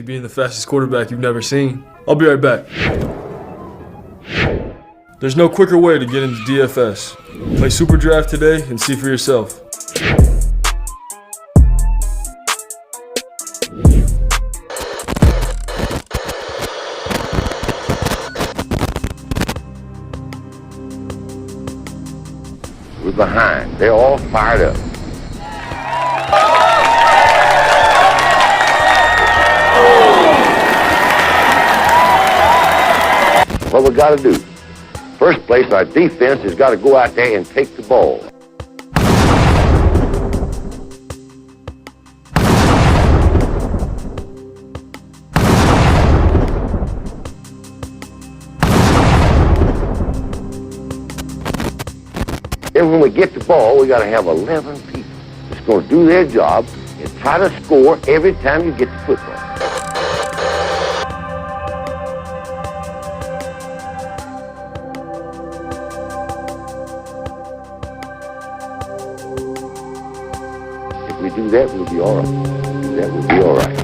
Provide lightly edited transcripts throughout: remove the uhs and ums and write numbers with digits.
being the fastest quarterback you've never seen. I'll be right back. There's no quicker way to get into DFS. Play Super Draft today and see for yourself. We're behind. They're all fired up. What we got to do? First place, our defense has got to go out there and take the ball. Then when we get the ball, we got to have 11 people that's going to do their job and try to score every time you get the football. If we do that, we'll be all right. That will be all right.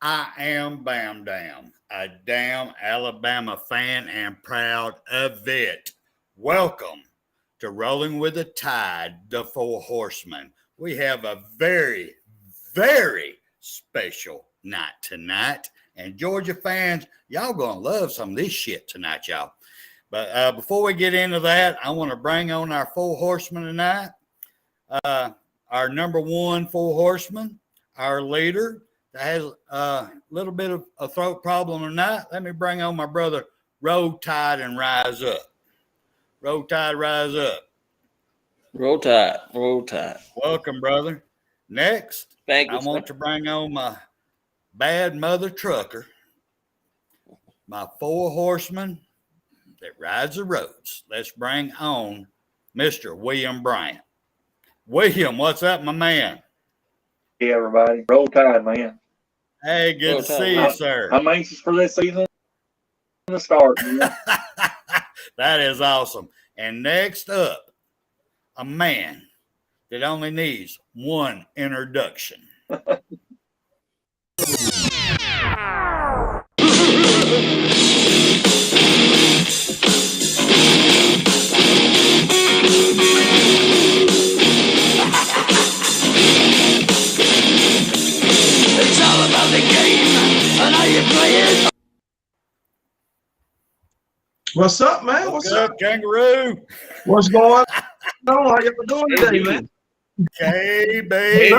I am Bam Dam, a damn Alabama fan and proud of it. Welcome to Rolling with the Tide, the Four Horsemen. We have a very, very special night tonight. And Georgia fans, y'all gonna love some of this shit tonight, y'all. But before we get into that, I want to bring on our Four Horsemen tonight. Our number one Four Horseman, our leader, that has a little bit of a throat problem tonight. Let me bring on my brother, Roll Tide and Rise Up. Roll Tide, rise up. Roll Tide, roll Tide. Welcome, brother. Next, Thank you, I want to bring on my bad mother trucker, my Four Horsemen that rides the roads. Let's bring on Mr. William Bryant. William, what's up, my man? Hey, everybody. Roll Tide, man. Hey, good to see you, sir. I'm anxious for this season to start. That is awesome. And next up, a man that only needs one introduction. It's all about the game and how you play it. What's up, man? What's up, Kangaroo? What's going on? How you doing today, man? KB.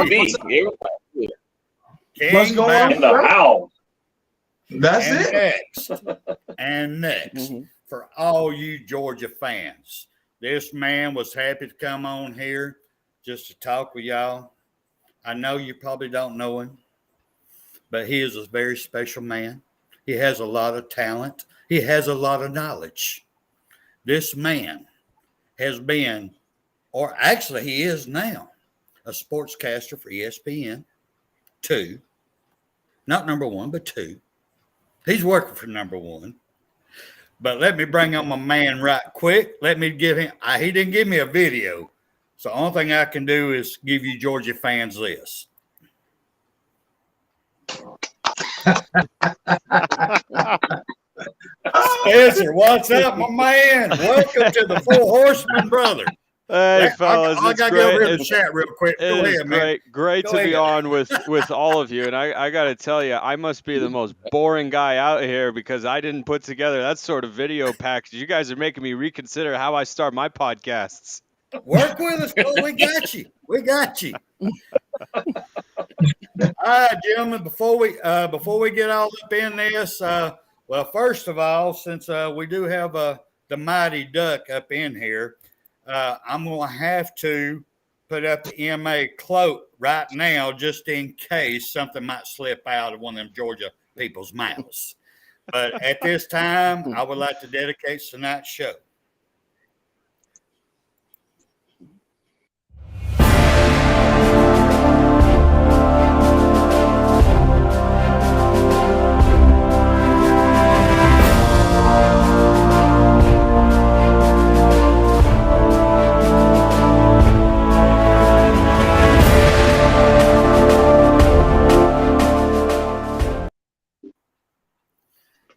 What's going on In the house. That's and it. Next, for all you Georgia fans, this man was happy to come on here just to talk with y'all. I know you probably don't know him, but he is a very special man. He has a lot of talent. He has a lot of knowledge. This man has been, or actually he is now, a sportscaster for ESPN 2. Not number 1, but 2. He's working for number 1. But let me bring on my man right quick. Let me give him, he didn't give me a video. So the only thing I can do is give you Georgia fans this. Spencer, what's up, my man? Welcome to the Four Horsemen, brother. Hey, fellas, I it's got to go over great. here to chat real quick. Go It is ahead, man. great Go to be ahead. on with all of you. And I got to tell you, I must be the most boring guy out here because I didn't put together that sort of video package. You guys are making me reconsider how I start my podcasts. Work with us, bro. We got you. We got you. All right, gentlemen. Before we get all up in this, well, first of all, since we do have the mighty duck up in here, I'm gonna have to put up the MA cloak right now, just in case something might slip out of one of them Georgia people's mouths. But at this time, I would like to dedicate tonight's show.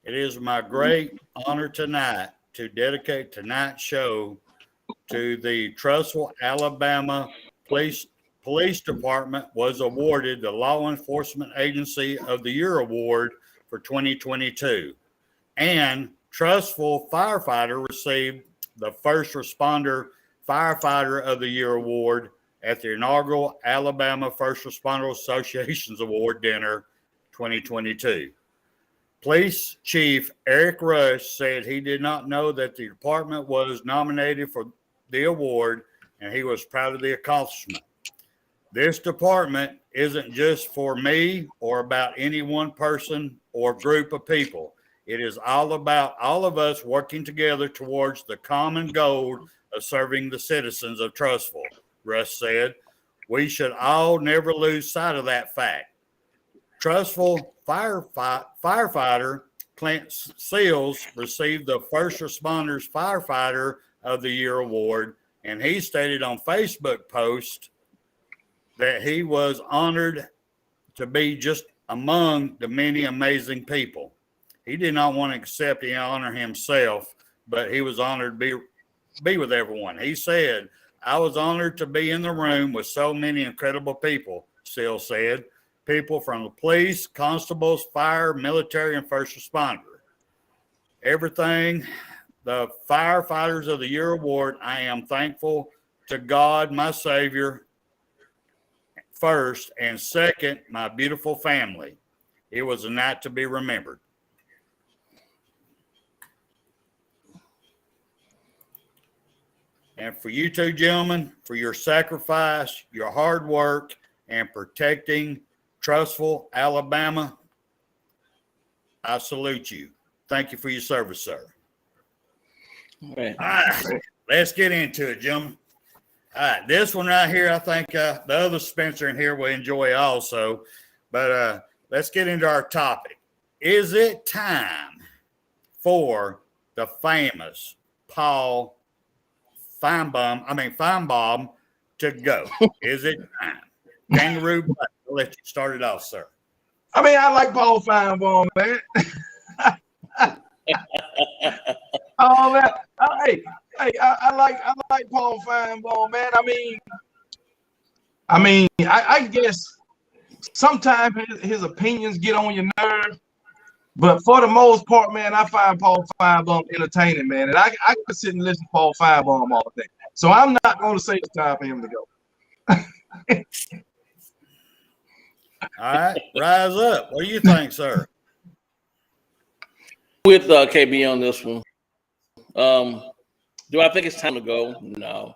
It is my great honor tonight to dedicate tonight's show to the Trussville, Alabama Police Department was awarded the Law Enforcement Agency of the Year Award for 2022. And Trussville Firefighter received the First Responder Firefighter of the Year Award at the inaugural Alabama First Responder Association's Award Dinner 2022. Police Chief Eric Rush said he did not know that the department was nominated for the award, and he was proud of the accomplishment. This department isn't just for me or about any one person or group of people. It is all about all of us working together towards the common goal of serving the citizens of Trussville, Rush said. We should all never lose sight of that fact. Trussville firefighter Clint Seals received the First Responders Firefighter of the Year award, and he stated on Facebook post that he was honored to be just among the many amazing people. He did not want to accept the honor himself, but he was honored to be with everyone. He said, "I was honored to be in the room with so many incredible people," Seals said. People from the police, constables, fire, military, and first responder. Everything, the Firefighters of the Year award, I am thankful to God, my Savior, first, and second, my beautiful family. It was a night to be remembered. And for you two gentlemen, for your sacrifice, your hard work, and protecting Trussville, Alabama, I salute you. Thank you for your service, sir. All right. All right, let's get into it, gentlemen. All right, this one right here, I think the other Spencer in here will enjoy also. But let's get into our topic. Is it time for the famous Paul Finebaum to go? Is it time? Kangaroo Black, I'll let you start it off, sir. I mean, I like Paul Finebaum, man. Oh man, I like Paul Finebaum, man. I guess sometimes his opinions get on your nerve, but for the most part, man, I find Paul Finebaum entertaining, man. And I can sit and listen to Paul Finebaum all day. So I'm not going to say it's time for him to go. All right, rise up. What do you think, sir? With KB on this one. Do I think it's time to go? No.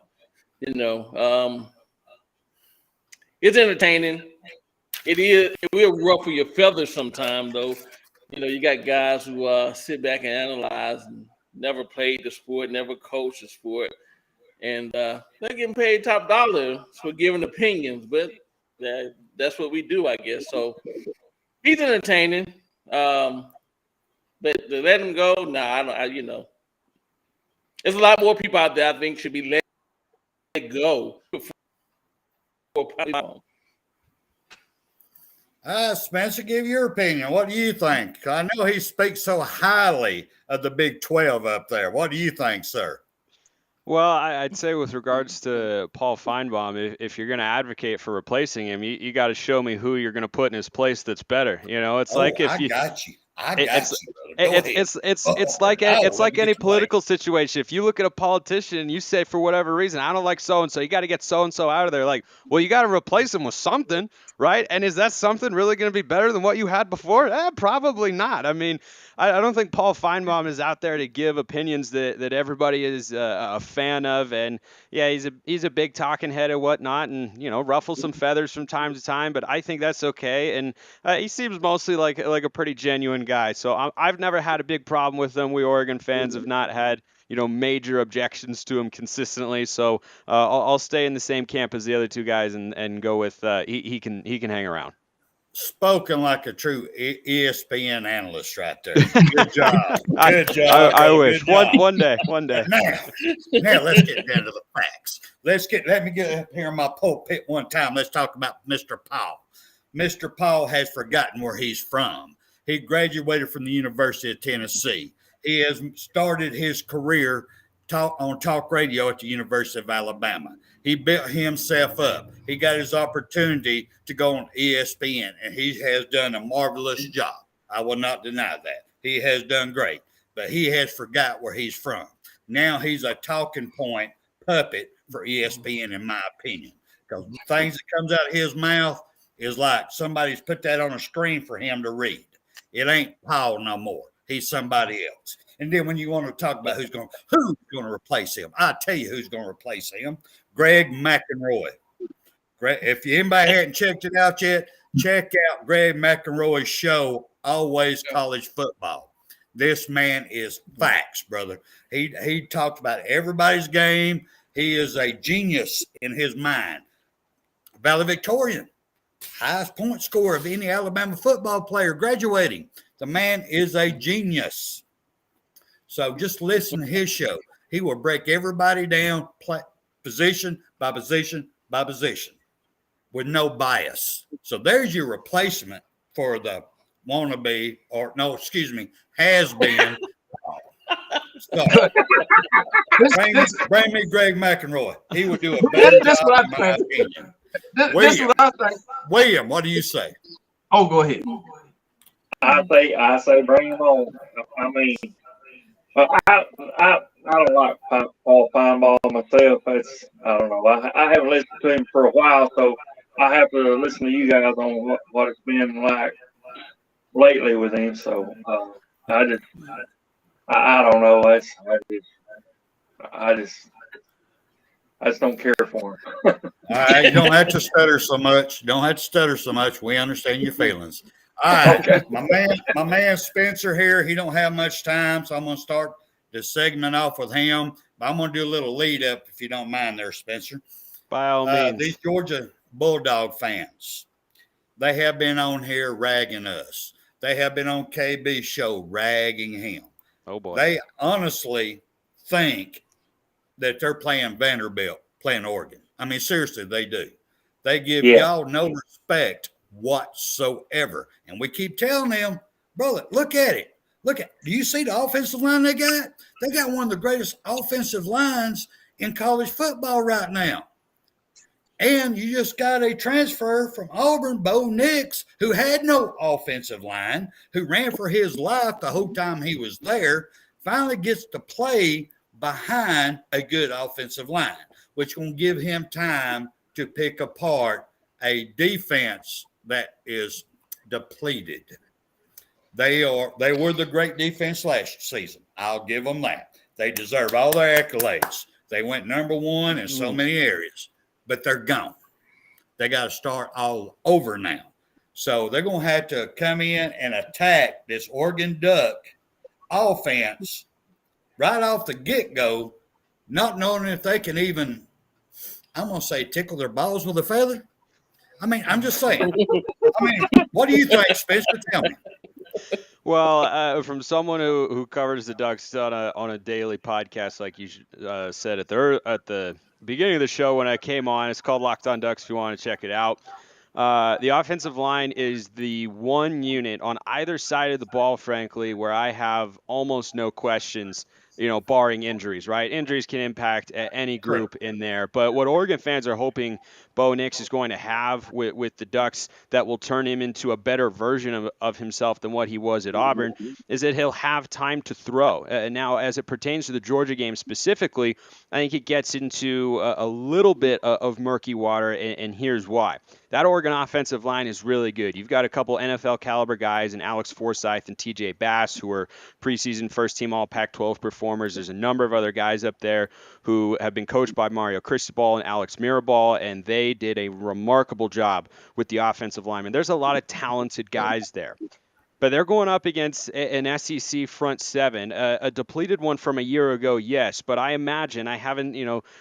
It's entertaining. It will ruffle your feathers sometime, though. You got guys who sit back and analyze and never played the sport, never coached the sport, and they're getting paid top dollar for giving opinions. But that's what we do, I guess. So he's entertaining. But to let him go, I don't. There's a lot more people out there I think should be let go. Spencer, give your opinion. What do you think? I know he speaks so highly of the Big 12 up there. What do you think, sir? Well, I'd say with regards to Paul Finebaum, if you're going to advocate for replacing him, you got to show me who you're going to put in his place that's better. You know, it's Oh, like if I you, got you. I it- got it's you, brother. Go ahead. it's Let like me any get your way. political situation. If you look at a politician and you say for whatever reason I don't like so and so, you got to get so and so out of there. Like, well, you got to replace him with something, right? And is that something really going to be better than what you had before? Probably not. I mean, I don't think Paul Finebaum is out there to give opinions that everybody is a fan of. And yeah, he's a big talking head and whatnot, and ruffles some feathers from time to time. But I think that's okay. And he seems mostly like a pretty genuine guy. So I've never had a big problem with him. We Oregon fans have not had major objections to him consistently. So I'll stay in the same camp as the other two guys and go with he can hang around. Spoken like a true ESPN analyst right there. Good job. Good job. I brother. wish Good job. one day. Now let's get down to the facts. Let me get up here in my pulpit one time. Let's talk about Mr. Paul. Mr. Paul has forgotten where he's from. He graduated from the University of Tennessee. He has started his career on talk radio at the University of Alabama. He built himself up. He got his opportunity to go on ESPN, and he has done a marvelous job. I will not deny that. He has done great, but he has forgot where he's from. Now he's a talking point puppet for ESPN, in my opinion, because things that comes out of his mouth is like somebody's put that on a screen for him to read. It ain't Paul no more. He's somebody else. And then when you want to talk about who's going to replace him, I'll tell you who's going to replace him. Greg McElroy. If anybody hadn't checked it out yet, check out Greg McElroy's show, Always College Football. This man is facts, brother. He talks about everybody's game. He is a genius in his mind. Valedictorian, highest point scorer of any Alabama football player graduating. The man is a genius. So just listen to his show. He will break everybody down position by position by position with no bias. So there's your replacement for the wannabe, has been. So, bring me Greg McElroy. He would do a better job, in my opinion. This is what I think. William, what do you say? Oh, go ahead. I say bring him on. I mean, I don't like Paul Finebaum myself. I don't know. I haven't listened to him for a while, so I have to listen to you guys on what it's been like lately with him. So I don't know. I just don't care for him. All right, you don't have to stutter so much. We understand your feelings. All right, okay. My man Spencer here. He don't have much time, so I'm going to start this segment off with him. But I'm going to do a little lead up, if you don't mind, there, Spencer. By all means. These Georgia Bulldog fans, they have been on here ragging us. They have been on KB's show ragging him. Oh boy. They honestly think that they're playing Vanderbilt, playing Oregon. I mean, seriously, they do. They give y'all no respect whatsoever. And we keep telling them, brother, look at it. Do you see the offensive line they got? They got one of the greatest offensive lines in college football right now. And you just got a transfer from Auburn, Bo Nix, who had no offensive line, who ran for his life the whole time he was there, finally gets to play behind a good offensive line, which will give him time to pick apart a defense that is depleted. They were the great defense last season. I'll give them that. They deserve all their accolades. They went number one in so many areas, but they're gone. They got to start all over now. So they're going to have to come in and attack this Oregon Duck offense right off the get-go, not knowing if they can even, I'm going to say, tickle their balls with a feather. I mean, I'm just saying. What do you think, Spencer? Tell me. Well, from someone who covers the Ducks on a daily podcast, like you said at the beginning of the show when I came on, it's called Locked On Ducks if you want to check it out. The offensive line is the one unit on either side of the ball, frankly, where I have almost no questions barring injuries, right? Injuries can impact any group in there. But what Oregon fans are hoping Bo Nix is going to have with the Ducks that will turn him into a better version of himself than what he was at Auburn is that he'll have time to throw. Now, as it pertains to the Georgia game specifically, I think it gets into a little bit of murky water, and here's why. That Oregon offensive line is really good. You've got a couple NFL caliber guys in Alex Forsyth and TJ Bass who are preseason first-team All Pac-12 performers. There's a number of other guys up there who have been coached by Mario Cristobal and Alex Mirabal, and they did a remarkable job with the offensive linemen. There's a lot of talented guys there. But they're going up against an SEC front seven, a depleted one from a year ago, yes. But I imagine, I haven't,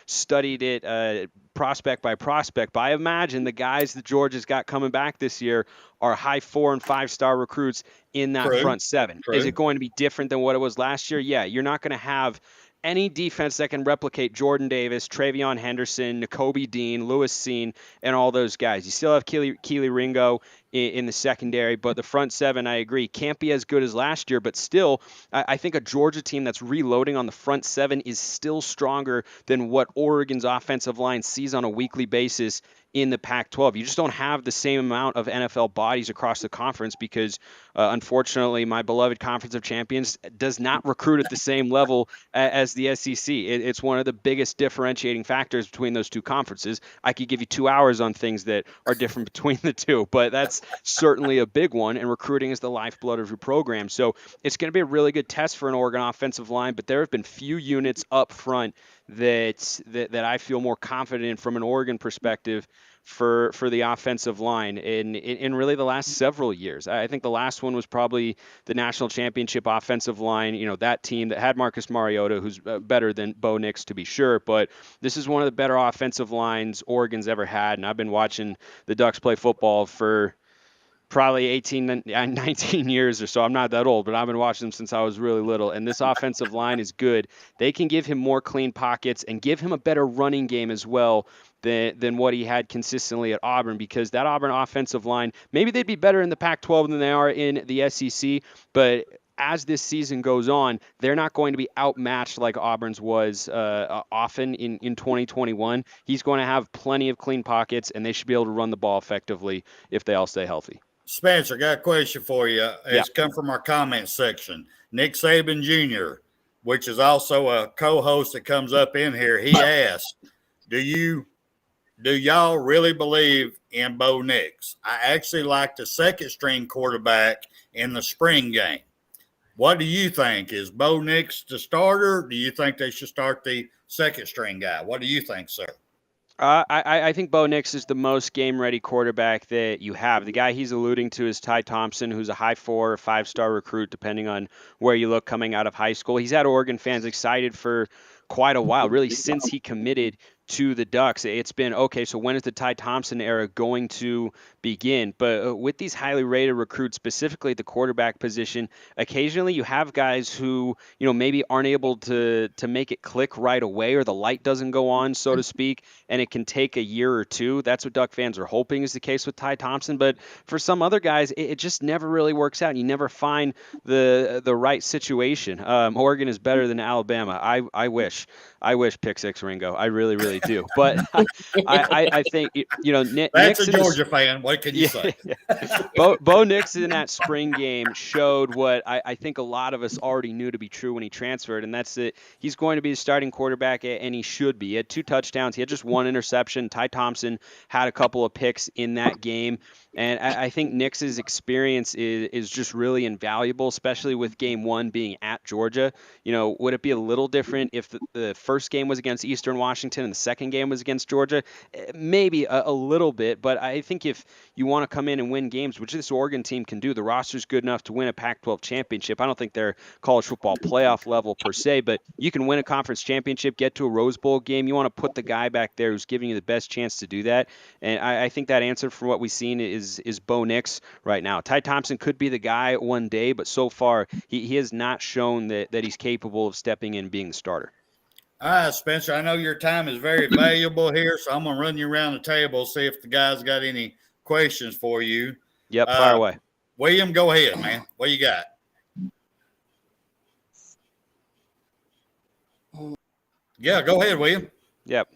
studied it prospect by prospect, but I imagine the guys that Georgia's got coming back this year are high 4- and 5-star recruits in that front seven. Is it going to be different than what it was last year? Yeah, you're not going to have any defense that can replicate Jordan Davis, Travion Henderson, Nakobe Dean, Lewis Seen, and all those guys. You still have Keely Ringo in the secondary, but the front seven, I agree, can't be as good as last year, but still, I think a Georgia team that's reloading on the front seven is still stronger than what Oregon's offensive line sees on a weekly basis in the Pac-12. You just don't have the same amount of NFL bodies across the conference because, unfortunately, my beloved Conference of Champions does not recruit at the same level as the SEC. It's one of the biggest differentiating factors between those two conferences. I could give you 2 hours on things that are different between the two, but that's certainly a big one, and recruiting is the lifeblood of your program. So it's going to be a really good test for an Oregon offensive line, but there have been few units up front that I feel more confident in from an Oregon perspective for the offensive line in really the last several years. I think the last one was probably the national championship offensive line, that team that had Marcus Mariota, who's better than Bo Nix to be sure, but this is one of the better offensive lines Oregon's ever had, and I've been watching the Ducks play football for probably 18, 19 years or so. I'm not that old, but I've been watching them since I was really little. And this offensive line is good. They can give him more clean pockets and give him a better running game as well than what he had consistently at Auburn, because that Auburn offensive line, maybe they'd be better in the Pac-12 than they are in the SEC, but as this season goes on, they're not going to be outmatched like Auburn's was often in 2021. He's going to have plenty of clean pockets, and they should be able to run the ball effectively if they all stay healthy. Spencer, got a question for you. It's come from our comment section. Nick Saban Jr., which is also a co-host that comes up in here, he asked, do y'all really believe in Bo Nix? I actually like the second-string quarterback in the spring game. What do you think? Is Bo Nix the starter? Do you think they should start the second-string guy? What do you think, sir? I think Bo Nix is the most game-ready quarterback that you have. The guy he's alluding to is Ty Thompson, who's a high 4- or 5-star recruit, depending on where you look coming out of high school. He's had Oregon fans excited for quite a while, really since he committed to the Ducks. It's been, okay, so when is the Ty Thompson era going to begin? But with these highly rated recruits, specifically at the quarterback position, occasionally you have guys who, maybe aren't able to make it click right away, or the light doesn't go on, so to speak, and it can take a year or two. That's what Duck fans are hoping is the case with Ty Thompson. But for some other guys, it just never really works out. You never find the right situation. Oregon is better than Alabama. I wish pick six Ringo. I really, really do. But I think, That's Nix a Georgia fan. What can you say? Bo Nix in that spring game showed what I think a lot of us already knew to be true when he transferred, and that's that he's going to be the starting quarterback, and he should be. He had 2 touchdowns. He had just 1 interception. Ty Thompson had a couple of picks in that game. And I think Nix's experience is just really invaluable, especially with game 1 being at Georgia. Would it be a little different if the first game was against Eastern Washington and the second game was against Georgia? Maybe a little bit, but I think if you want to come in and win games, which this Oregon team can do, the roster's good enough to win a Pac-12 championship. I don't think they're college football playoff level per se, but you can win a conference championship, get to a Rose Bowl game. You want to put the guy back there who's giving you the best chance to do that. And I think that answer from what we've seen is Bo Nix right now. Ty Thompson could be the guy one day, but so far he has not shown that he's capable of stepping in and being the starter. All right, Spencer, I know your time is very valuable here, so I'm going to run you around the table, see if the guys got any questions for you. Yep, fire away. William, go ahead, man. What you got? Yeah, go ahead, William. Yep.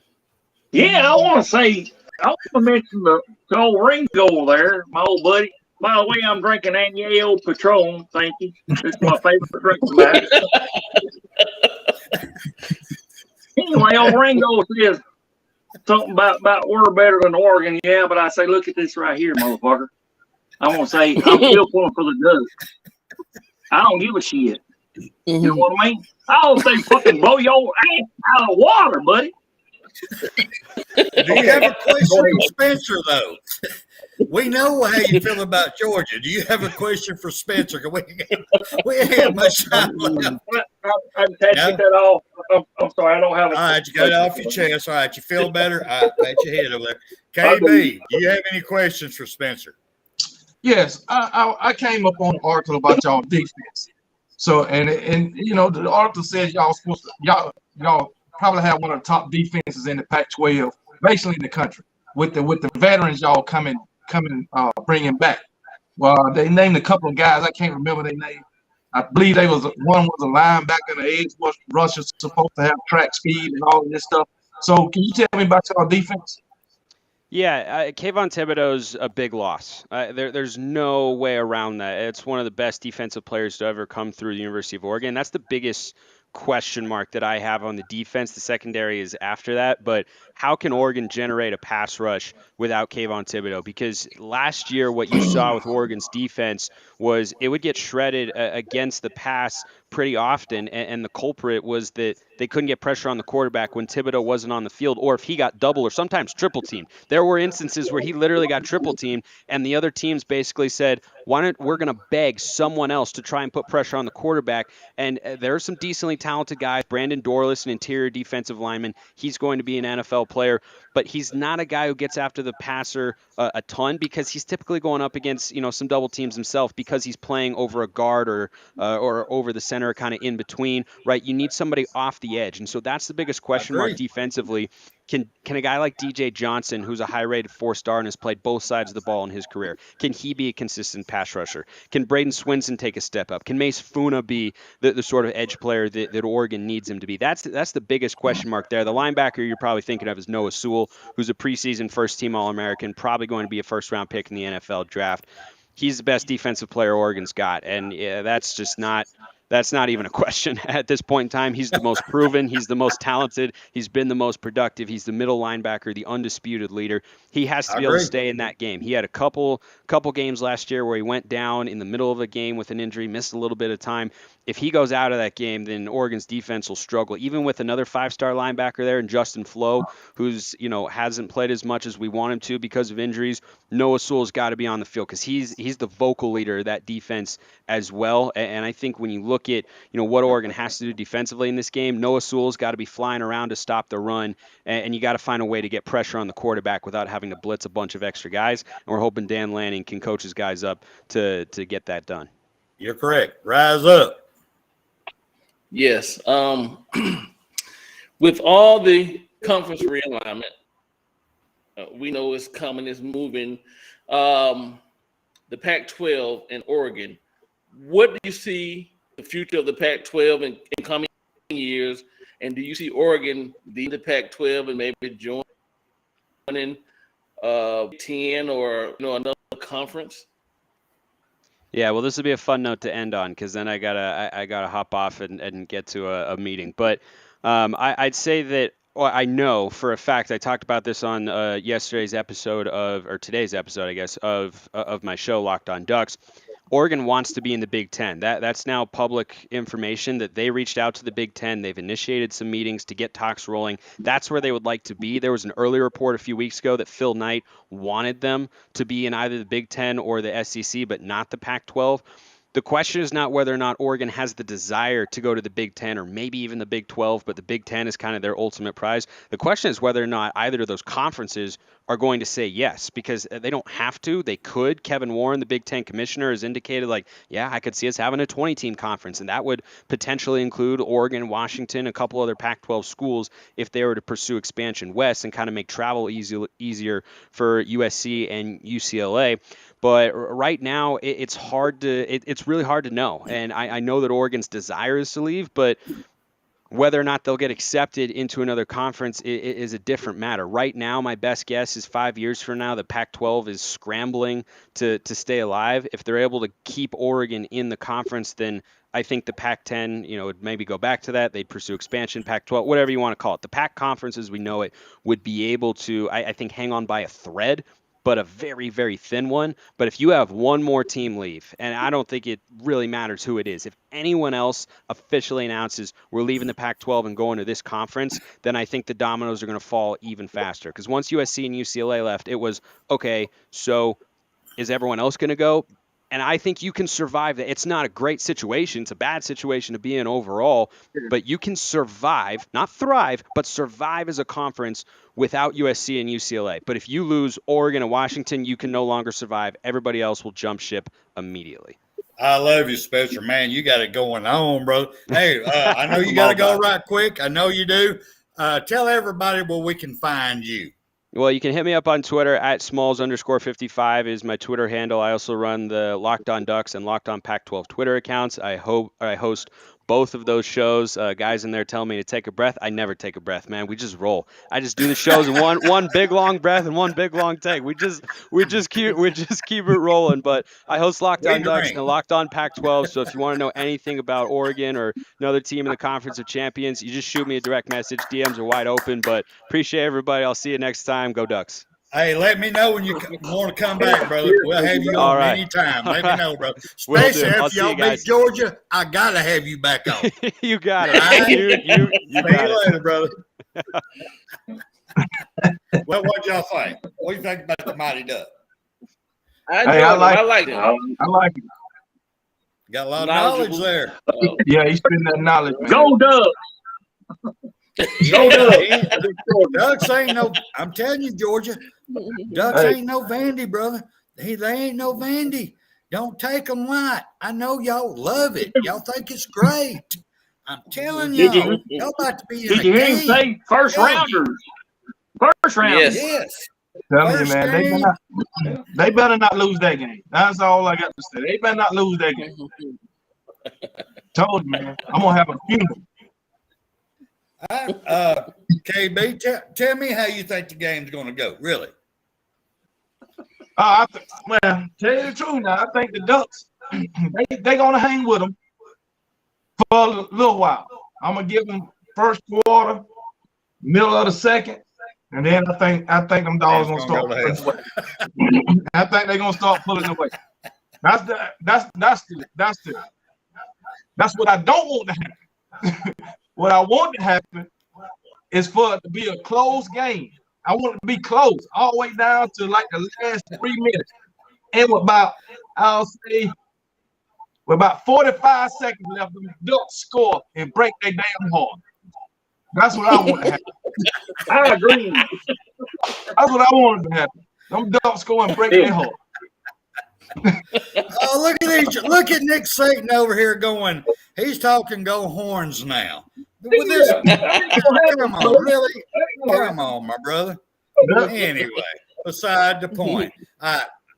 Yeah, I want to mention the old Ringo there, my old buddy. By the way, I'm drinking Añejo Patron. Thank you. It's my favorite drink tonight. Anyway, old Ringo says something about we're better than Oregon. Yeah, but I say, look at this right here, motherfucker. I'm going to say, I'm still pulling for the Ducks. I don't give a shit. You know what I mean? I'll say fucking blow your ass out of the water, buddy. Do you have a question for Spencer, though? We know how you feel about Georgia. Do you have a question for Spencer? We ain't have much time left. I'm taking that off. I'm sorry, I don't have a. All right, you got it off your chest. All right, you feel better? All right, pat your head over there. KB, do you have any questions for Spencer? Yes, I came up on an article about y'all defense. So and you know the article says y'all supposed to y'all probably have one of the top defenses in the Pac-12, basically in the country, with the veterans y'all coming bringing back. Well, they named a couple of guys. I can't remember their name. I believe one was a linebacker and the edge rusher supposed to have track speed and all of this stuff. So can you tell me about y'all defense? Yeah, Kayvon Thibodeau's a big loss. There's no way around that. It's one of the best defensive players to ever come through the University of Oregon. That's the biggest question mark that I have on the defense. The secondary is after that, but how can Oregon generate a pass rush without Kayvon Thibodeau? Because last year what you saw with Oregon's defense was it would get shredded against the pass pretty often, and the culprit was that they couldn't get pressure on the quarterback when Thibodeau wasn't on the field, or if he got double or sometimes triple teamed. There were instances where he literally got triple teamed, and the other teams basically said, we're going to beg someone else to try and put pressure on the quarterback. And there are some decently talented guys. Brandon Dorless, an interior defensive lineman, he's going to be an NFL player, but he's not a guy who gets after the passer a ton because he's typically going up against some double teams himself because he's playing over a guard or over the center, kind of in between, right? You need somebody off the edge, and so that's the biggest question mark defensively. Can a guy like DJ Johnson, who's a high-rated 4-star and has played both sides of the ball in his career, can he be a consistent pass rusher? Can Braden Swinson take a step up? Can Mace Funa be the sort of edge player that Oregon needs him to be? That's the biggest question mark there. The linebacker you're probably thinking of is Noah Sewell, who's a preseason first-team All-American, probably going to be a first-round pick in the NFL draft. He's the best defensive player Oregon's got, and that's not even a question at this point in time. He's the most proven. He's the most talented. He's been the most productive. He's the middle linebacker, the undisputed leader. He has to be able to stay in that game. He had a couple games last year where he went down in the middle of a game with an injury, missed a little bit of time. If he goes out of that game, then Oregon's defense will struggle, even with another 5-star linebacker there and Justin Flo, who's hasn't played as much as we want him to because of injuries. Noah Sewell's got to be on the field because he's the vocal leader of that defense as well. And I think when you look at what Oregon has to do defensively in this game, Noah Sewell's got to be flying around to stop the run, and you got to find a way to get pressure on the quarterback without having to blitz a bunch of extra guys. And we're hoping Dan Lanning can coach his guys up to get that done. You're correct. Rise up. Yes. With all the conference realignment, we know it's coming, it's moving. The Pac-12 and Oregon, what do you see the future of the Pac-12 in coming years? And do you see Oregon leading the Pac-12 and maybe joining 10 or another conference? Yeah, well, this would be a fun note to end on because then I gotta hop off and get to a meeting. But I'd say that I know for a fact, I talked about this on today's episode, I guess, of my show Locked On Ducks. Oregon wants to be in the Big Ten. That's now public information that they reached out to the Big Ten. They've initiated some meetings to get talks rolling. That's where they would like to be. There was an early report a few weeks ago that Phil Knight wanted them to be in either the Big Ten or the SEC, but not the Pac-12. The question is not whether or not Oregon has the desire to go to the Big Ten or maybe even the Big 12, but the Big Ten is kind of their ultimate prize. The question is whether or not either of those conferences are going to say yes, because they don't have to. They could. Kevin Warren, the Big Ten commissioner, has indicated I could see us having a 20-team conference, and that would potentially include Oregon, Washington, a couple other Pac-12 schools if they were to pursue expansion west and kind of make travel easier for USC and UCLA. But right now, it's really hard to know. And I know that Oregon's desire is to leave, but Whether or not they'll get accepted into another conference is a different matter. Right now, my best guess is 5 years from now, the Pac-12 is scrambling to stay alive. If they're able to keep Oregon in the conference, then I think the Pac-10, would maybe go back to that. They'd pursue expansion, Pac-12, whatever you want to call it. The Pac conference, as we know it, would be able to, I think, hang on by a thread, but a very, very thin one. But if you have one more team leave, and I don't think it really matters who it is, if anyone else officially announces we're leaving the Pac-12 and going to this conference, then I think the dominoes are going to fall even faster. Because once USC and UCLA left, it was, okay, so is everyone else going to go? And I think you can survive that. It's not a great situation. It's a bad situation to be in overall, but you can survive, not thrive, but survive as a conference without USC and UCLA. But if you lose Oregon and Washington, you can no longer survive. Everybody else will jump ship immediately. I love you, Spencer. Man, you got it going on, bro. Hey, I know you got to go right quick. I know you do. Tell everybody where we can find you. Well, you can hit me up on Twitter at Smalls_55 is my Twitter handle. I also run the Locked On Ducks and Locked On Pac-12 Twitter accounts. I host both of those shows. Guys in there telling me to take a breath. I never take a breath, man. We just roll. I just do the shows in one big long breath and one big long take. We just keep it rolling. But I host Locked On Ducks and Locked On Pac-12. So if you want to know anything about Oregon or another team in the Conference of Champions, you just shoot me a direct message. DMs are wide open. But appreciate everybody. I'll see you next time. Go Ducks. Hey, let me know when you want to come back, brother. We'll have you on anytime. Let me know, bro. Especially if y'all beat Georgia, I got to have you back on. You got it. Right? You got it. Later, brother. Well, what y'all think? What do you think about the Mighty Duck? I like it. I like it. Got a lot of knowledge there. Yeah, he's spending that knowledge. Man. Go Ducks! Ducks ain't no. I'm telling you, Georgia. Ducks ain't no Vandy, brother. They ain't no Vandy. Don't take them light. I know y'all love it. Y'all think it's great. I'm telling y'all. Y'all about to be in Did you hear him say first rounders? First rounders. Yes. Tell you, man, they better not lose that game. That's all I got to say. They better not lose that game. Told you, man. I'm gonna have a funeral. KB, tell me how you think the game's going to go, really. Tell you the truth now, I think the Ducks, they going to hang with them for a little while. I'm going to give them first quarter, middle of the second, and then I think them dogs going to start pulling away. I think they're going to start pulling away. That's what I don't want to happen. What I want to happen is for it to be a close game. I want it to be close all the way down to like the last 3 minutes. And with about 45 seconds left, the Ducks score and break their damn heart. That's what I want to happen. I agree. That's what I wanted to happen. Them Ducks score and break their heart. Oh, look at these! Look at Nick Satan over here going. He's talking go horns now. With this, come on, really? Come on, my brother. Anyway, beside the point.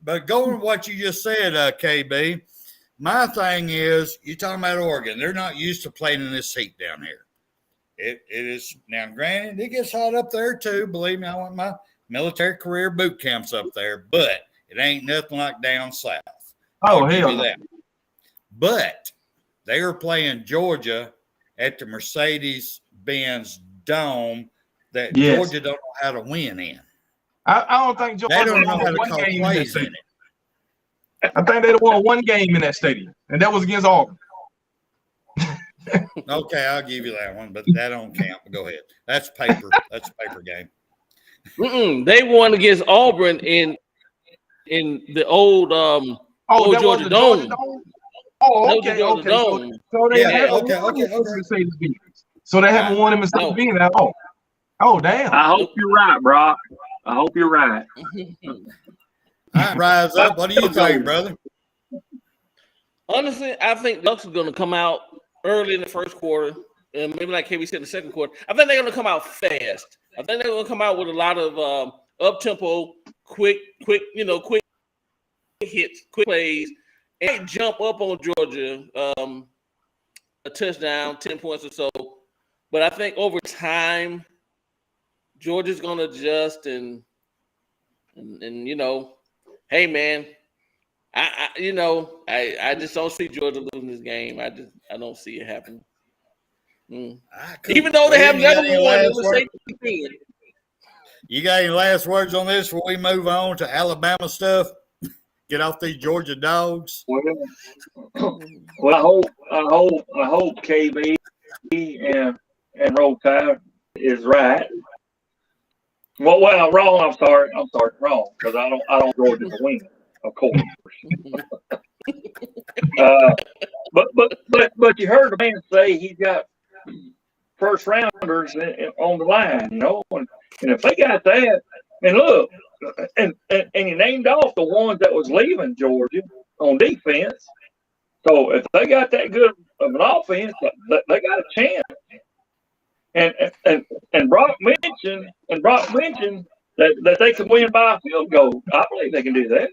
But going with what you just said, KB, my thing is, you're talking about Oregon. They're not used to playing in this heat down here. It is now. Granted, it gets hot up there too. Believe me, I went my military career boot camps up there, but it ain't nothing like down south. Oh, hell no. But they are playing Georgia at the Mercedes-Benz Dome that Georgia don't know how to win in. I don't think Georgia don't know how to one call game plays in it. I think they won one game in that stadium, and that was against Auburn. Okay, I'll give you that one, but that don't count. Go ahead. That's paper. That's a paper game. They won against Auburn in the old Georgia Dome. Oh, okay. So they haven't won him in Mercedes-Benz at all. Oh, damn. I hope you're right, Brock. I hope you're right. All right, rise up. What do you think, brother? Honestly, I think the Ducks are going to come out early in the first quarter, and maybe like KB said in the second quarter. I think they're going to come out fast. I think they're going to come out with a lot of up-tempo, quick hits, quick plays, and jump up on Georgia, a touchdown, 10 points or so. But I think over time, Georgia's gonna adjust and you know, hey man, I just don't see Georgia losing this game. I don't see it happening. Even though they have never won, it was safe to win. You got any last words on this before we move on to Alabama stuff? Get off these Georgia dogs. Well, I hope KB and Roll Tide is right. Well, wrong. I'm sorry, wrong, because I don't Georgia to win, of course. But you heard the man say he got first rounders on the line, you know, and if they got that, and look, and you named off the ones that was leaving Georgia on defense. So if they got that good of an offense, they got a chance. And Brock mentioned that they could win by a field goal. I believe they can do that.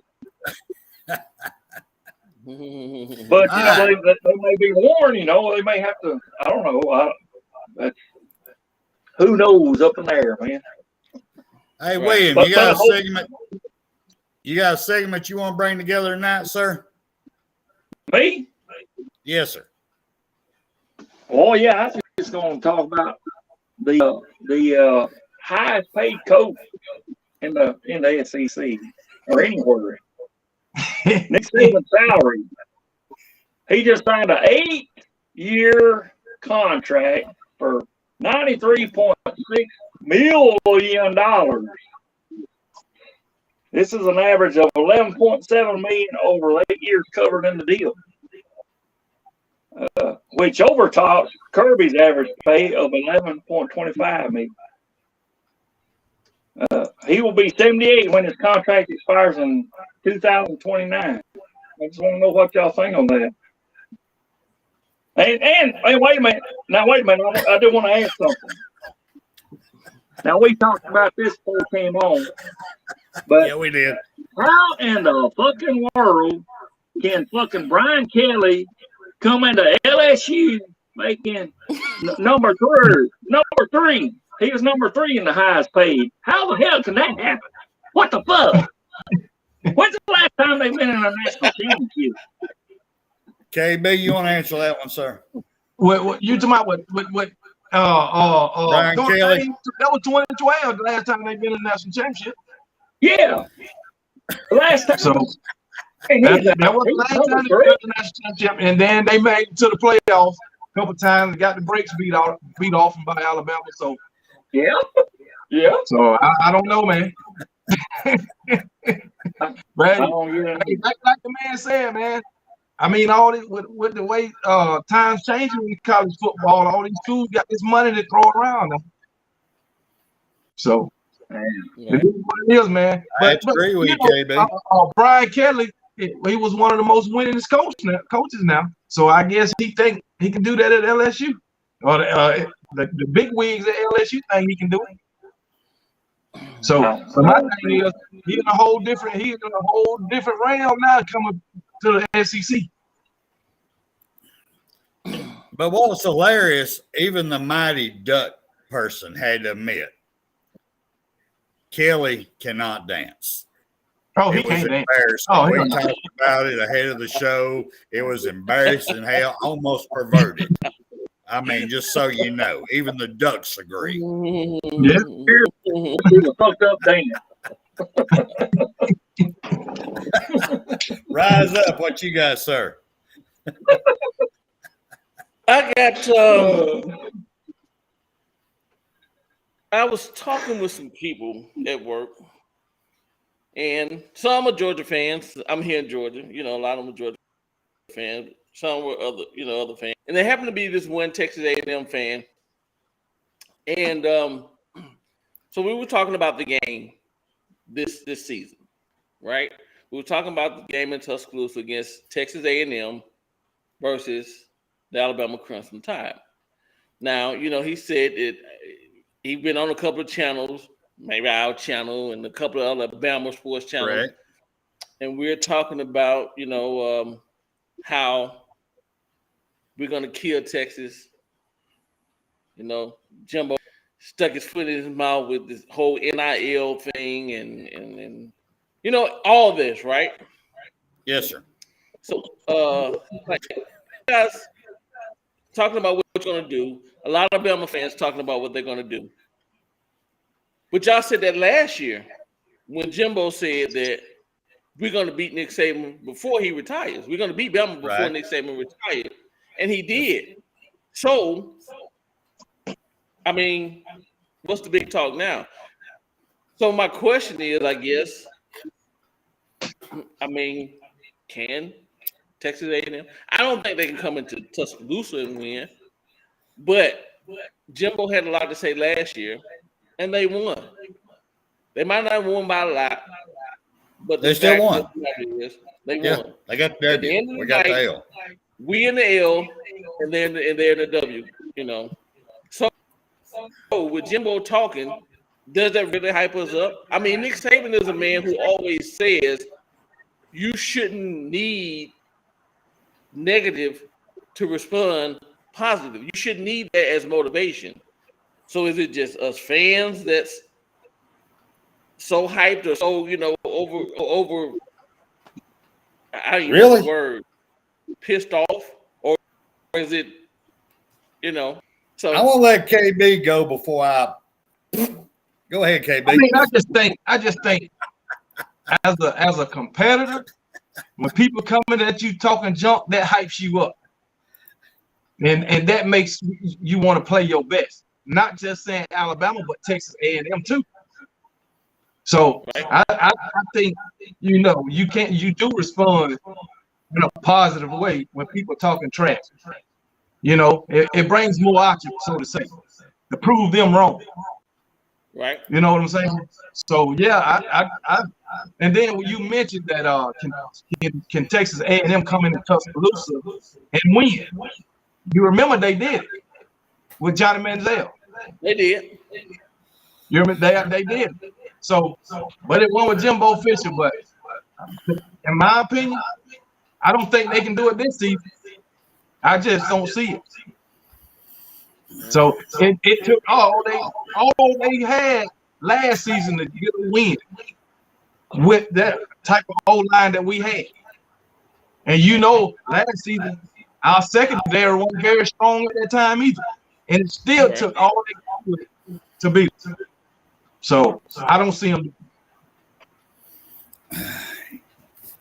But you know, they may be warned. You know, they may have to. I don't know. Who knows up in there, man? Hey, William, you got a segment? You got a segment you want to bring together tonight, sir? Me? Yes, sir. Oh yeah, I was just going to talk about the highest paid coach in the SEC or anywhere. Nick Saban's salary. He just signed an 8-year contract for $93.6 million. This is an average of $11.7 million over 8 years covered in the deal, which overtops Kirby's average pay of $11.25 million. He will be 78 when his contract expires in 2029. I just want to know what y'all think on that. And wait a minute. Now, wait a minute. I do want to ask something. Now, we talked about this before we came on. But yeah, we did. How in the fucking world can fucking Brian Kelly come into LSU making number three? He was number 3 in the highest paid. How the hell can that happen? What the fuck? When's the last time they've been in a national championship? KB, you want to answer that one, sir? What you talking about? What? Brian Kelly. That was 2012. The last time they've been in the national championship. Yeah. Last time. So that was the last time they been in the national championship, and then they made it to the playoffs a couple times and got the brakes beat off them by Alabama. So yeah. So I don't know, man. But like the man said, man. I mean, all this with the way times changing with college football, all these schools got this money to throw around them. So it is what it is, man. I agree with you, KB. Brian Kelly, he was one of the most winningest coaches now. So I guess he think he can do that at LSU, or the big wigs at LSU think he can do it. So my thing is, he's in a whole different realm now coming to the SEC. But what was hilarious, even the Mighty Duck person had to admit, Kelly cannot dance. Oh, he it was can't embarrassing. dance. We talked about it ahead of the show. It was embarrassing, hell, almost perverted. I mean, just so you know, even the Ducks agree. Yeah, he's a fucked up dance. Rise up, what you got, sir? I got. I was talking with some people at work, and some are Georgia fans. I'm here in Georgia. You know, a lot of them are Georgia fans. Some were other fans, and there happened to be this one Texas A&M fan. And so we were talking about the game this season, right? We were talking about the game in Tuscaloosa against Texas A&M versus the Alabama Crimson Tide. Now, you know, he said he'd been on a couple of channels, maybe our channel and a couple of other Bama sports channels, Right. And we're talking about, you know, how we're going to kill Texas You know, Jimbo stuck his foot in his mouth with this whole NIL thing and you know, all this, right? Yes, sir. So, like, guys talking about what you're going to do. A lot of Bama fans talking about what they're going to do. But y'all said that last year when Jimbo said that we're going to beat Nick Saban before he retires. We're going to beat Bama before Right. Nick Saban retired. And he did. So, I mean, what's the big talk now? So my question is, I guess, I mean, can Texas A&M? I don't think they can come into Tuscaloosa and win. But Jimbo had a lot to say last year, and they won. They might not have won by a lot, but They still won. They Yeah, won. they got the At the W. end of the We got the night, L. we in the L, and they're in the W. You know. So with Jimbo talking, does that really hype us up? I mean, Nick Saban is a man who always says you shouldn't need negative to respond positive. You shouldn't need that as motivation. So is it just us fans that's so hyped or so, you know, over I don't even know the word, pissed off? Or is it, you know, so I want to let KB go before I go ahead, KB. I mean, I just think as a competitor, when people coming at you talking junk, that hypes you up. And that makes you want to play your best. Not just saying Alabama, but Texas A&M too. So I think, you know, you do respond in a positive way when people talking trash. You know, it brings more out you, so to say, to prove them wrong. right. You know what I'm saying? So yeah, I and then when you mentioned that can Texas A&M come into Tuscaloosa and win? You remember they did it with Johnny Manziel. They did. You remember they did. So, but it went with Jimbo Fisher. But in my opinion, I don't think they can do it this season. I just don't see it. So it took all they had last season to get a win with that type of O-line that we had. And you know, last season our secondary wasn't very strong at that time either, and it still took all they could to beat us. So I don't see them.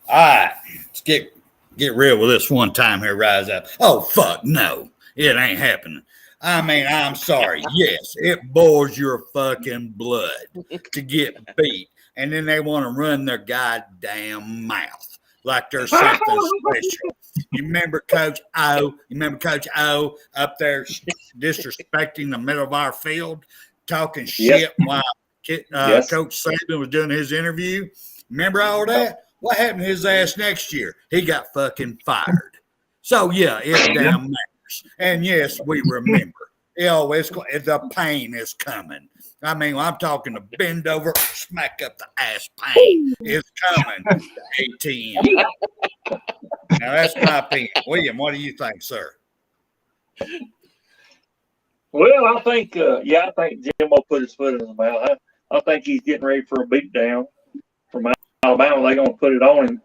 All right, let's get real with this one time here. Rise up. Oh fuck no, it ain't happening. I mean, I'm sorry. Yes, it boils your fucking blood to get beat, and then they want to run their goddamn mouth like they're something special. You remember Coach O? You remember Coach O up there disrespecting the middle of our field, talking shit while Coach Saban was doing his interview? Remember all that? What happened to his ass next year? He got fucking fired. So, yeah, it damn matters. And, yes, we remember. The pain is coming. I mean, I'm talking to bend over, smack up the ass pain is coming to ATM. Now, that's my opinion. William, what do you think, sir? Well, I think Jimbo put his foot in his mouth. I think he's getting ready for a beatdown from Alabama. They're going to put it on him.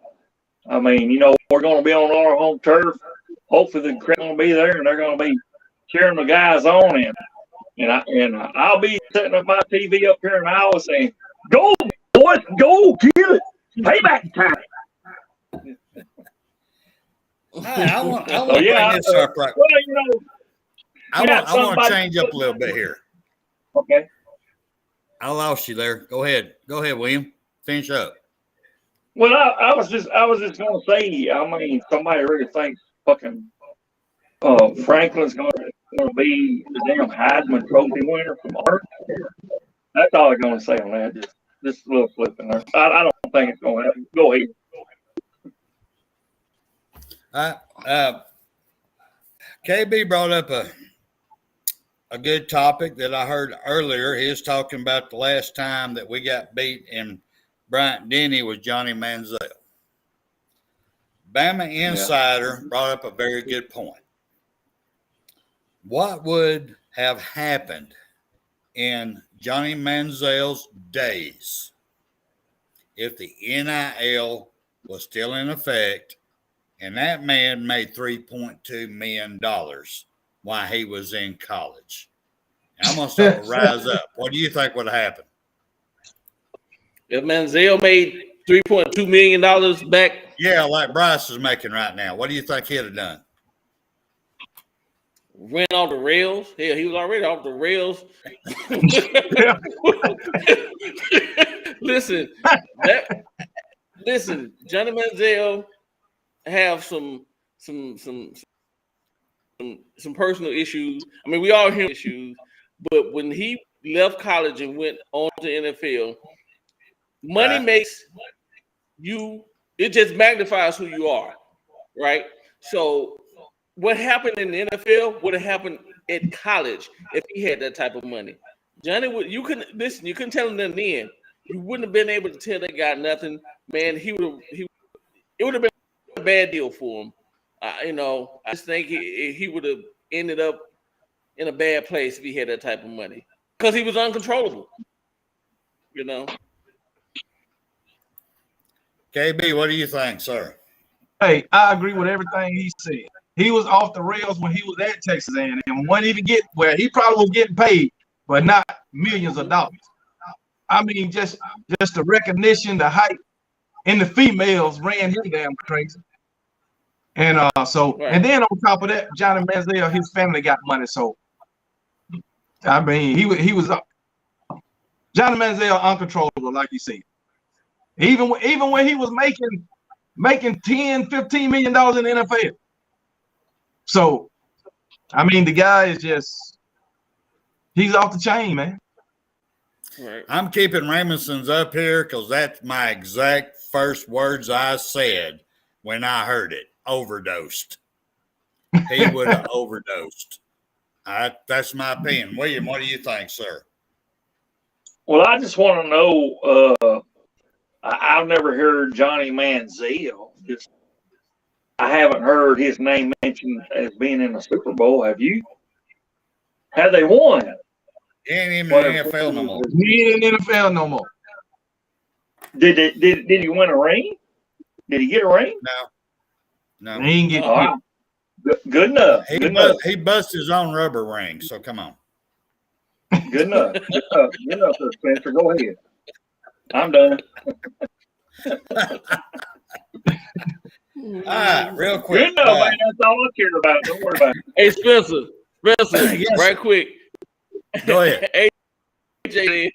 I mean, you know, we're going to be on our home turf. Hopefully, the crowd going to be there, and they're going to be cheering the guys on him. And I'll be setting up my TV up here in Iowa saying, "Go, boys, go, get it, payback time." I want to bring this up right. Well, you know, I want to change up a little bit here. Okay. I lost you there. Go ahead, William. Finish up. Well, I was just going to say, I mean, somebody really thinks fucking Franklin's going to be the damn Heisman Trophy winner from Arkansas. That's all I'm going to say on that. Just a little flip in there. I don't think it's going to happen. Go ahead. KB brought up a good topic that I heard earlier. He was talking about the last time that we got beat in Bryant-Denny was Johnny Manziel. Bama Insider brought up a very good point. What would have happened in Johnny Manziel's days if the NIL was still in effect and that man made $3.2 million while he was in college? And I'm going to start with Rise Up. What do you think would have happened? If Manziel made $3.2 million back. Yeah, like Bryce is making right now. What do you think he'd have done? Went off the rails. Hell, he was already off the rails. Listen, Johnny Manziel have some personal issues. I mean, we all have issues, but when he left college and went on to NFL, money makes you, it just magnifies who you are, right? So what happened in the NFL would have happened at college if he had that type of money. Johnny you couldn't tell him nothing then. You wouldn't have been able to tell that guy nothing, man. It would have been a bad deal for him. I just think he would have ended up in a bad place if he had that type of money because he was uncontrollable. KB, what do you think, sir? Hey, I agree with everything he said. He was off the rails when he was at Texas A&M. When he get where he probably was getting paid, but not millions of dollars. I mean, just the recognition, the hype, and the females ran him damn crazy. And and then on top of that, Johnny Manziel, his family got money. So I mean, he was Johnny Manziel uncontrollable, like you said. Even when he was making $10, $15 million in the NFL. So, I mean, the guy is he's off the chain, man. Right. I'm keeping Raymondson's up here because that's my exact first words I said when I heard it. Overdosed. He would have overdosed. That's my opinion. William, what do you think, sir? Well, I just want to know, I've never heard Johnny Manziel. I haven't heard his name mentioned as being in the Super Bowl. Have you? Have they won? He ain't even in the NFL no more. He ain't in the NFL no more. Did he win a ring? Did he get a ring? No. He ain't get good enough. He busted his own rubber ring, so come on. Good enough. Good enough, Spencer. Go ahead. I'm done. All right, real quick. Good enough, man. That's all I care about. Don't worry about it. Hey, Spencer, yes. Right quick. Go ahead. AJ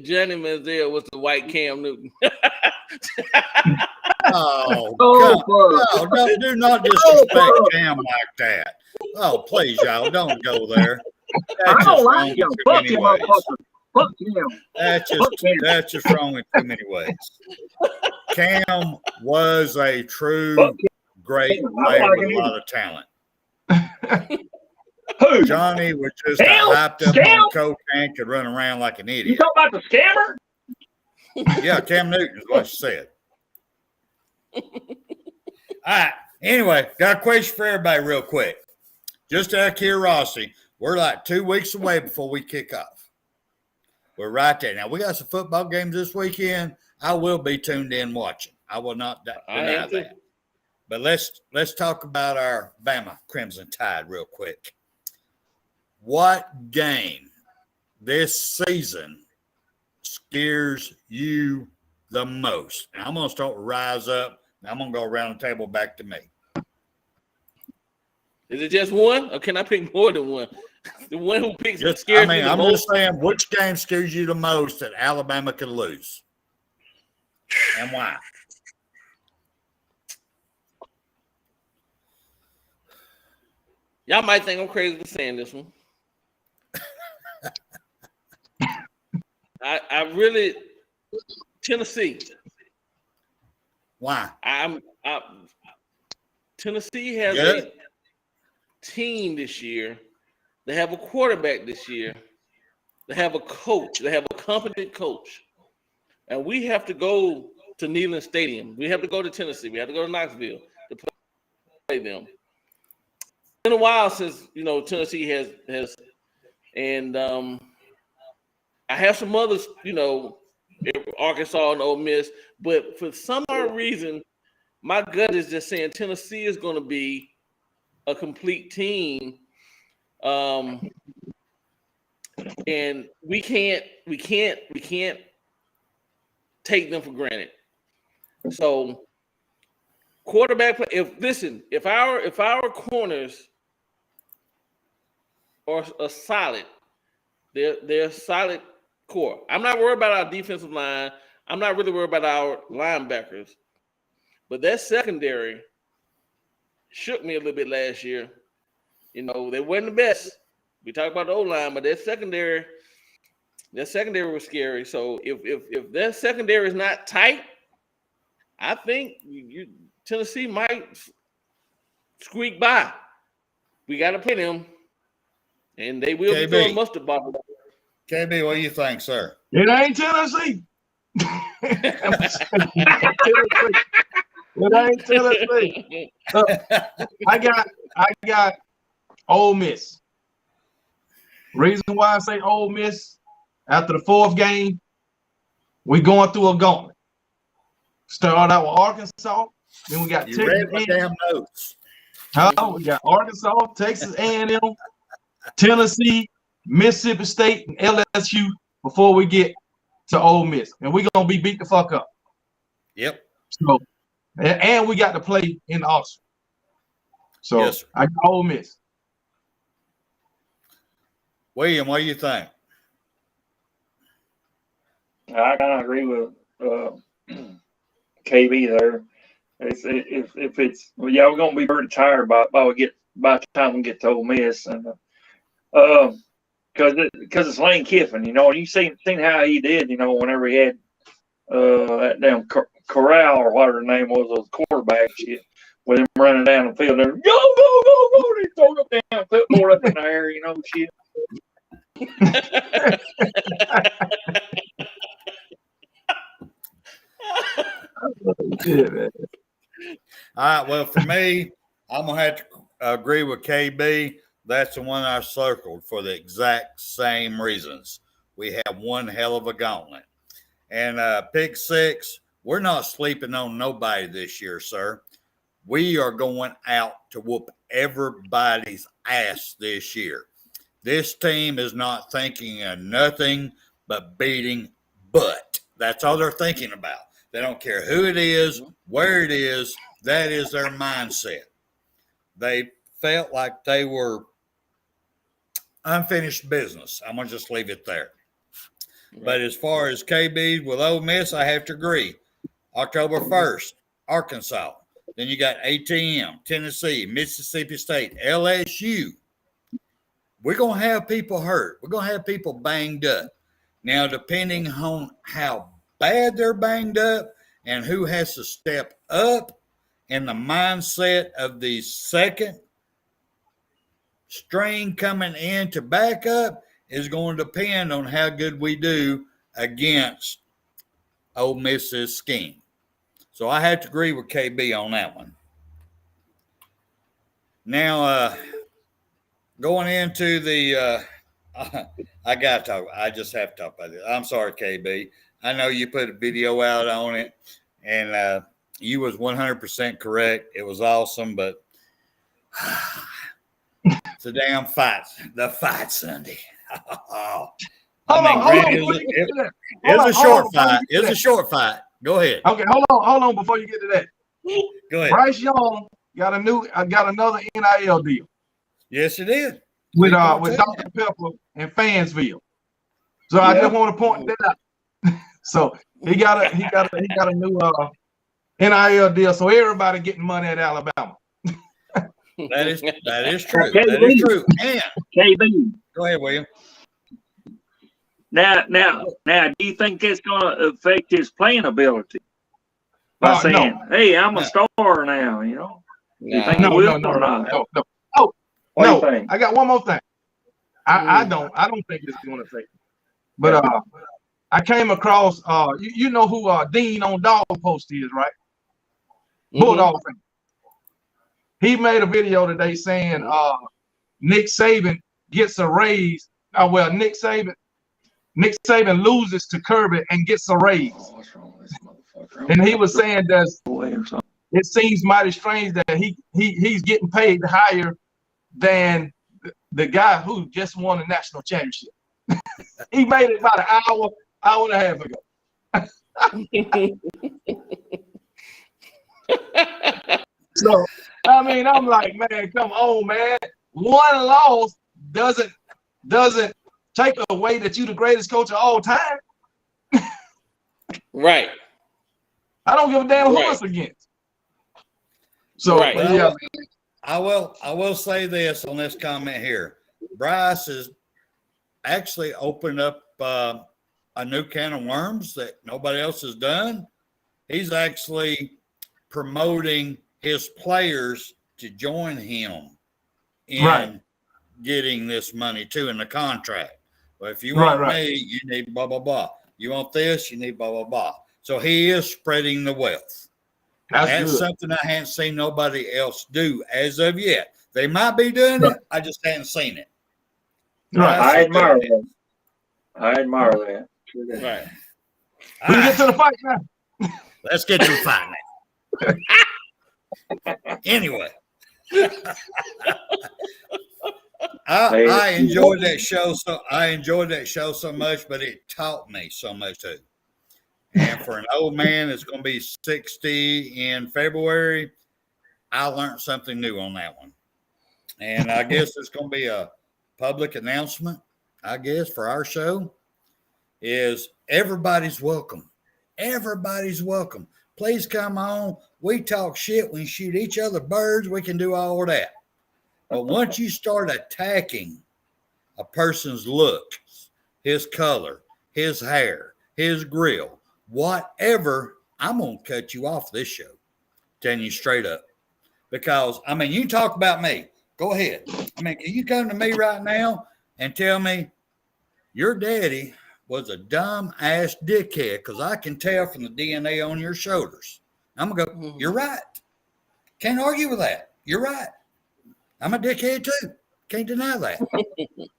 Johnny Manziel was the white Cam Newton. Do not disrespect Cam like that. Oh, please, y'all, don't go there. I don't like him. Fuck him, motherfucker. Fuck him. That's just wrong in too many ways. Cam was a true great player with a lot of talent. Who? Johnny was just hyped up on cocaine, could run around like an idiot. You talking about the scammer? Yeah, Cam Newton is what she said. All right. Anyway, got a question for everybody real quick. Just out of curiosity, we're like 2 weeks away before we kick off. We're right there. Now, we got some football games this weekend. I will be tuned in watching. I will not deny that. But let's talk about our Bama Crimson Tide real quick. What game this season scares you the most? And I'm going to start with Rise Up. And I'm going to go around the table back to me. Is it just one, or can I pick more than one? The one who picks scares me the most. I'm just saying, which game scares you the most that Alabama could lose, and why? Y'all might think I'm crazy for saying this one. I really Tennessee. Why? Tennessee has a team this year. They have a quarterback this year. They have a coach. They have a competent coach. And we have to go to Neyland Stadium. We have to go to Tennessee. We have to go to Knoxville to play them. been a while since Tennessee has and I have some others, Arkansas and Ole Miss, but for some odd reason, my gut is just saying Tennessee is going to be a complete team, and we can't take them for granted. So, quarterback play. If our corners are solid, they're solid core. I'm not worried about our defensive line. I'm not really worried about our linebackers. But that secondary shook me a little bit last year. They wasn't the best. We talked about the O-line, but that secondary was scary. So if that secondary is not tight, I think Tennessee might squeak by. We got to play them, and they will be throwing mustard bottle. KB, what do you think, sir? It ain't Tennessee. It ain't Tennessee. I got Ole Miss. Reason why I say Ole Miss, after the fourth game, we going through a gauntlet. Start out with Arkansas, then we got You read my damn notes. we got Arkansas, Texas A&M, Tennessee, Mississippi State, and LSU before we get to Ole Miss, and we're gonna be beat the fuck up. Yep. So, and we got to play in Austin. So yes, I got Ole Miss. William, what do you think? I kind of agree with KB there. If it's we're gonna be pretty tired by the time we get to Ole Miss, and because it's Lane Kiffin, and you seen how he did, whenever he had that damn Corral or whatever the name was, those quarterback shit, with him running down the field and go, and he throw the damn clipboard up in the air, shit. All right, well, for me, I'm going to have to agree with KB. That's the one I circled for the exact same reasons. We have one hell of a gauntlet. And pick six, we're not sleeping on nobody this year, sir. We are going out to whoop everybody's ass this year. This team is not thinking of nothing but beating butt. That's all they're thinking about. They don't care who it is, where it is. That is their mindset. They felt like they were unfinished business. I'm going to just leave it there. But as far as KB with Ole Miss, I have to agree. October 1st, Arkansas. Then you got ATM, Tennessee, Mississippi State, LSU. We're going to have people hurt. We're going to have people banged up. Now, depending on how bad they're banged up and who has to step up and the mindset of the second string coming in to back up is going to depend on how good we do against Ole Miss's scheme. So I have to agree with KB on that one. Now, going into the I got to talk. I just have to talk about this. I'm sorry, KB. I know you put a video out on it, and you was 100% correct. It was awesome, but it's a damn fight. The fight Sunday. It was a short fight. It was a short fight. Go ahead. Okay, hold on before you get to that. Go ahead. Bryce Young got another NIL deal. Yes, it did. With Dr. Pepper and Fansville. So I just want to point that out. So he got a new NIL deal. So everybody getting money at Alabama. That is true. That is true. And KB, go ahead, William. Now, do you think it's going to affect his playing ability by saying, "Hey, I'm a star now"? You think it will or not? No. I got one more thing. I don't think it's going to affect it. But I came across you know who Dean on Dog Post is, right? Bulldog fan. He made a video today saying Nick Saban gets a raise. Nick Saban loses to Kirby and gets a raise. And he was saying that it seems mighty strange that he's getting paid higher than the guy who just won a national championship. He made it about an hour and a half ago. So, I mean, I'm like, man, come on, man. One loss doesn't take away that you the greatest coach of all time. Right. I don't give a damn who it's against. So, Right. yeah. I will say this on this comment here. Bryce has actually opened up a new can of worms that nobody else has done. He's actually promoting his players to join him in getting this money too in the contract. Well, if you want me, you need blah, blah, blah. You want this, you need blah, blah, blah. So he is spreading the wealth. That's something I haven't seen nobody else do as of yet. They might be doing it. I just haven't seen it. I admire that. I admire that. Right. We can get to the fight now. Let's get to the fight now. Anyway. I enjoyed that show so much, but it taught me so much too. And for an old man that's going to be 60 in February, I learned something new on that one. And I guess it's going to be a public announcement, I guess, for our show is everybody's welcome. Everybody's welcome. Please come on. We talk shit. We shoot each other birds. We can do all of that. But once you start attacking a person's looks, his color, his hair, his grill, whatever, I'm going to cut you off this show. Telling you straight up. Because, I mean, you talk about me. Go ahead. I mean, can you come to me right now and tell me your daddy was a dumb-ass dickhead? Because I can tell from the DNA on your shoulders. I'm going to go, you're right. Can't argue with that. You're right. I'm a dickhead too. Can't deny that.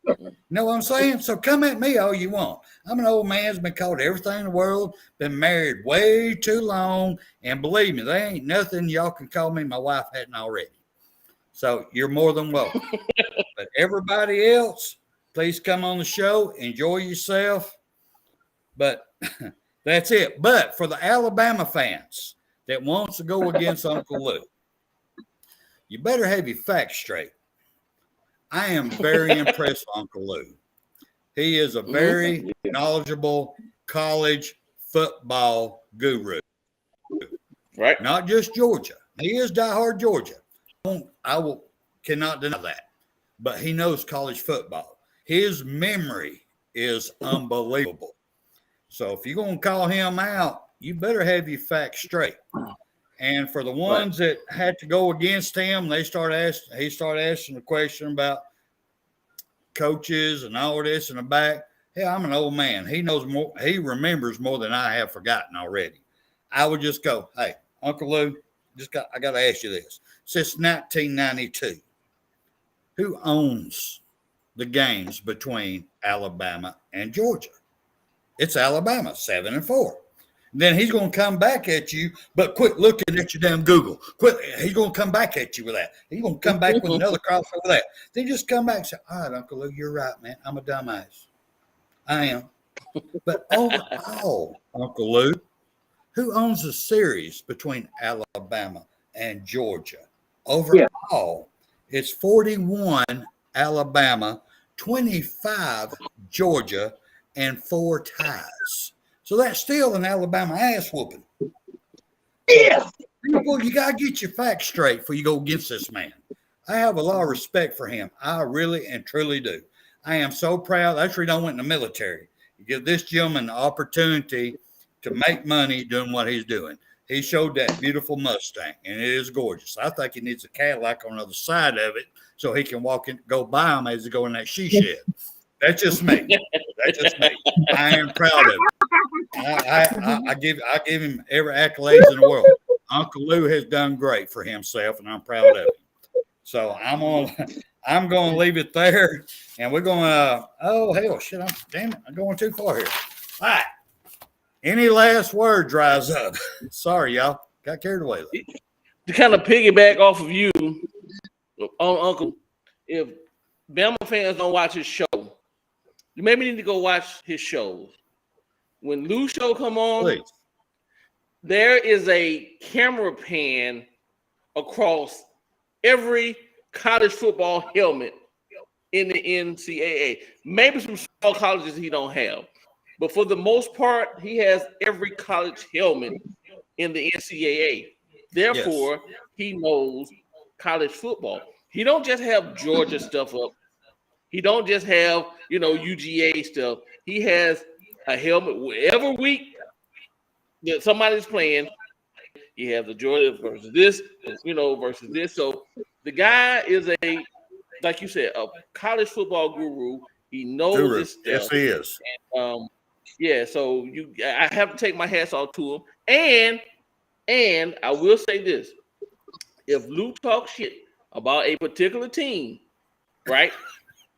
You know what I'm saying? So come at me all you want. I'm an old man that's been called everything in the world, been married way too long, and believe me, there ain't nothing y'all can call me my wife hadn't already. So you're more than welcome. But everybody else, please come on the show. Enjoy yourself. But that's it. But for the Alabama fans that wants to go against Uncle Lou, you better have your facts straight. I am very impressed with Uncle Lou. He is a very knowledgeable college football guru. Right. Not just Georgia. He is diehard Georgia. Cannot deny that. But he knows college football. His memory is unbelievable. So if you're going to call him out, you better have your facts straight. And for the ones that had to go against him, he started asking the question about coaches and all this in the back. Hey, I'm an old man. He knows more. He remembers more than I have forgotten already. I would just go, hey, Uncle Lou, I got to ask you this. Since 1992, who owns the games between Alabama and Georgia? It's Alabama, 7-4. Then he's going to come back at you, but quit looking at your damn Google. He's going to come back at you with that. He's going to come back with another crossover with that. Then just come back and say, all right, Uncle Lou, you're right, man. I'm a dumbass. I am. But overall, Uncle Lou, who owns the series between Alabama and Georgia? Overall, it's 41 Alabama, 25 Georgia, and 4 ties. So that's still an Alabama ass whooping. Yeah. People, you got to get your facts straight before you go against this man. I have a lot of respect for him. I really and truly do. I am so proud. That's the reason I went in the military. You give this gentleman the opportunity to make money doing what he's doing. He showed that beautiful Mustang, and it is gorgeous. I think he needs a Cadillac on the other side of it so he can go buy them as he go in that she shed. That's just me. That's just me. I am proud of it. I give him every accolade in the world. Uncle Lou has done great for himself, and I'm proud of him. So I'm gonna leave it there, and we're gonna. Oh hell, shit! Damn it! I'm going too far here. All right. Any last word, Rise Up? Sorry, y'all. Got carried away. To kind of piggyback off of you, Uncle, if Bama fans don't watch his show, you maybe need to go watch his shows. When Lou's show come on, Please. There is a camera pan across every college football helmet in the NCAA. Maybe some small colleges he don't have. But for the most part, he has every college helmet in the NCAA. Therefore, he knows college football. He don't just have Georgia stuff up. He don't just have, UGA stuff. He has a helmet every week that somebody's playing. You have the Georgia versus this, versus this. So the guy is like you said, a college football guru. He knows this stuff. Yes, he is. And, so I have to take my hats off to him. And I will say this. If Lou talks shit about a particular team, right,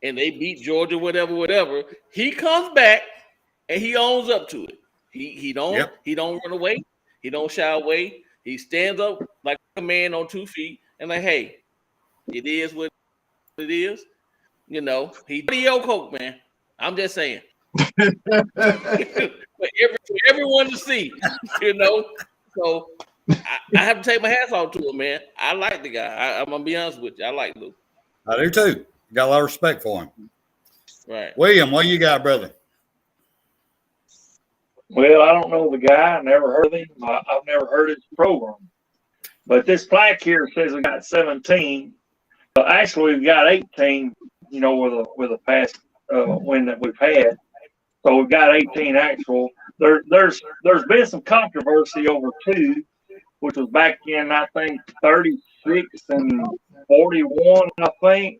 and they beat Georgia, whatever, he comes back and he owns up to it. He don't run away. He don't shy away. He stands up like a man on 2 feet and like, hey, it is what it is. He the coke, man. I'm just saying. For everyone to see, So I have to take my hats off to him, man. I like the guy. I'm gonna be honest with you. I like Lou. I do too. Got a lot of respect for him. Right. William, what you got, brother? Well, I don't know the guy. I never heard of him. I've never heard his program. But this plaque here says we got 17. But actually, we've got 18, with a past win that we've had. So we've got 18 actual. There's been some controversy over 2, which was back in, I think, 36 and 41, I think.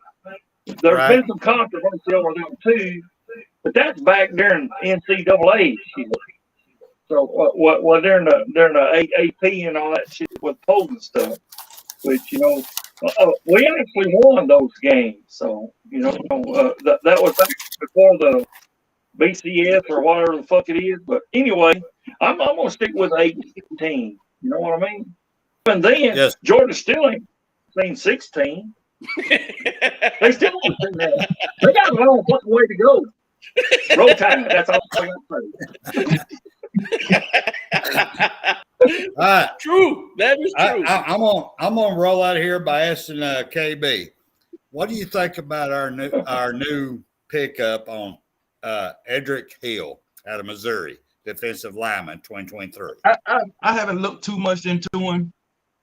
There's been some controversy over them 2, but that's back during NCAA shit. So what during the AP and all that shit with polls and stuff, which we actually won those games. So that was back before the BCS or whatever the fuck it is. But anyway, I'm gonna stick with 18. You know what I mean? And then Georgia still ain't seen 16. They still ain't seen that. They got a long fucking way to go. Roll Tide. That's all I got to say. True. That is true. I'm gonna roll out of here by asking KB, what do you think about our new pickup on Edric Hill out of Missouri, defensive lineman, 2023? I haven't looked too much into him,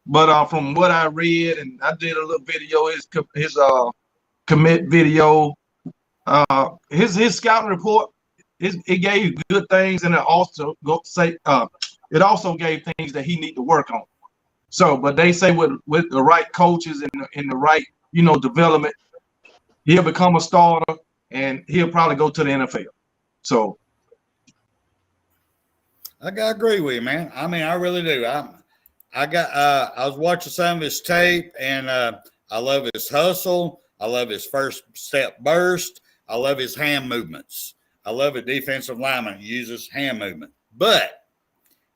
but from what I read, and I did a little video, his commit video, his scouting report, it gave good things, and it also gave things that he need to work on. So, but they say with the right coaches and the right development, he'll become a starter, and he'll probably go to the NFL. So, I gotta agree with you, man. I mean, I really do. I was watching some of his tape, and I love his hustle. I love his first step burst. I love his hand movements. I love a defensive lineman who uses hand movement. But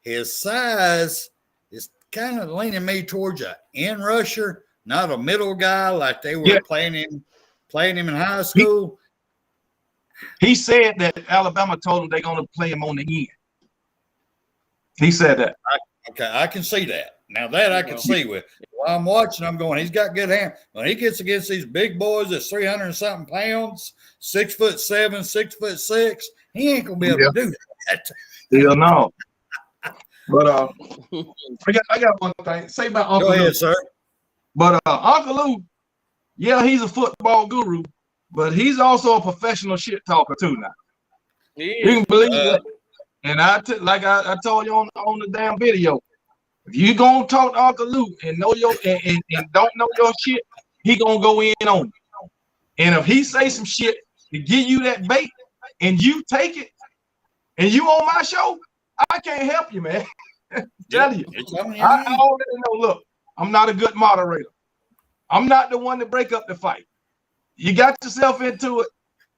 his size is kind of leaning me towards an end rusher, not a middle guy like they were playing him in high school. He said that Alabama told him they're going to play him on the end. He said that. Okay, I can see that. Now that I can see with. While I'm watching, I'm going, he's got good hand. When he gets against these big boys that's 300 and something pounds, 6'7", 6'6", he ain't going to be able to do that. Hell no. But I got one thing. Say about Uncle Lou. Go ahead, sir. But Uncle Lou, he's a football guru, but he's also a professional shit talker too now. You can believe that. And I told you on the damn video, if you gonna talk to Uncle Lou and know and don't know your shit, he gonna go in on you. And if he say some shit to give you that bait and you take it, and you on my show, I can't help you, man. Tell you. I already know. Look, I'm not a good moderator. I'm not the one to break up the fight. You got yourself into it,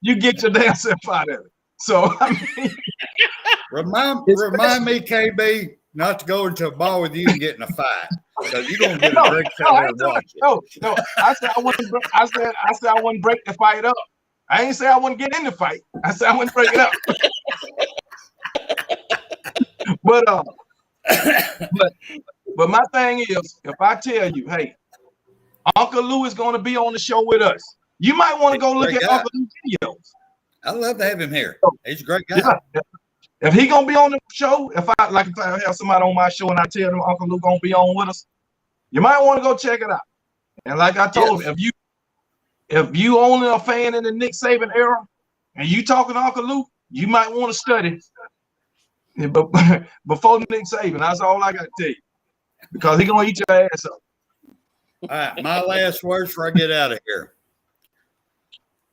you get your damn self out of it. So I mean, remind me, KB, not to go into a bar with you and get in a fight. So you're gonna get a drink there and watch it. No. I said I wouldn't break the fight up. I ain't say I wouldn't get in the fight. I said I wouldn't break it up. but my thing is, if I tell you, hey, Uncle Lou is going to be on the show with us, you might want to go look at Uncle Lou's videos. I'd love to have him here. He's a great guy. Yeah. If he gonna be on the show, if I have somebody on my show and I tell them Uncle Lou gonna be on with us, you might want to go check it out. And like I told him, if you only a fan in the Nick Saban era and you talking to Uncle Lou, you might want to study. But before Nick Saban, that's all I got to tell you, because he gonna eat your ass up. All right, my last words before I get out of here.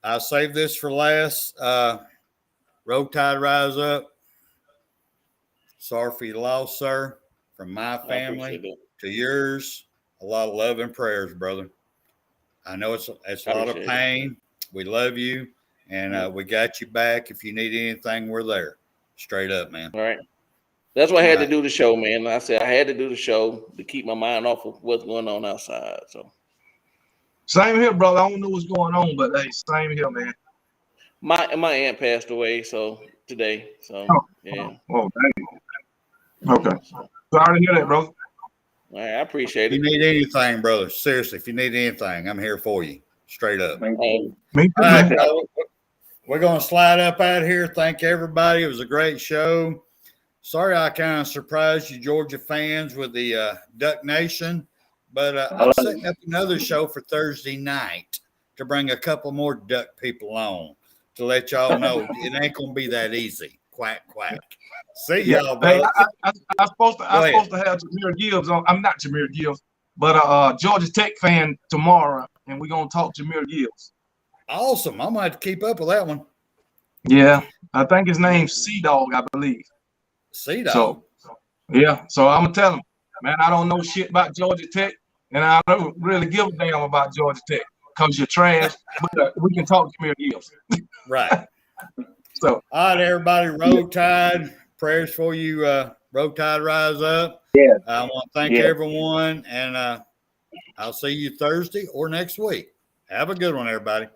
I'll save this for last. Roll Tide, rise up. Sorry for your loss, sir. From my family to yours, a lot of love and prayers, brother. I know it's a lot of pain. We love you, and we got you back. If you need anything, we're there. Straight up, man. All right. That's why I had to do the show, man. I said I had to do the show to keep my mind off of what's going on outside. So same here, brother. I don't know what's going on, but hey, same here, man. My aunt passed away today. So yeah. Oh, dang. Okay. Sorry to hear that, brother. All right, I appreciate it. If you need anything, brother, seriously, if you need anything, I'm here for you. Straight up. Me too, All right, we're going to slide up out of here. Thank everybody. It was a great show. Sorry I kind of surprised you Georgia fans with the Duck Nation, but I'm setting up another show for Thursday night to bring a couple more Duck people on to let y'all know it ain't going to be that easy. Quack, quack. See y'all, bro. Hey, I'm supposed to have Jameer Gibbs on. I'm not Jameer Gibbs, but Georgia Tech fan tomorrow, and we're going to talk Jameer Gibbs. Awesome. I'm going to have to keep up with that one. Yeah, I think his name's Sea-Dog, I believe. Sea-Dog. So I'm going to tell him, man, I don't know shit about Georgia Tech, and I don't really give a damn about Georgia Tech because you're trash, but we can talk Jameer Gibbs. Right. So, all right, everybody, Roll Tide. Prayers for you. Roll Tide, rise up. Yeah. I want to thank everyone, and I'll see you Thursday or next week. Have a good one, everybody.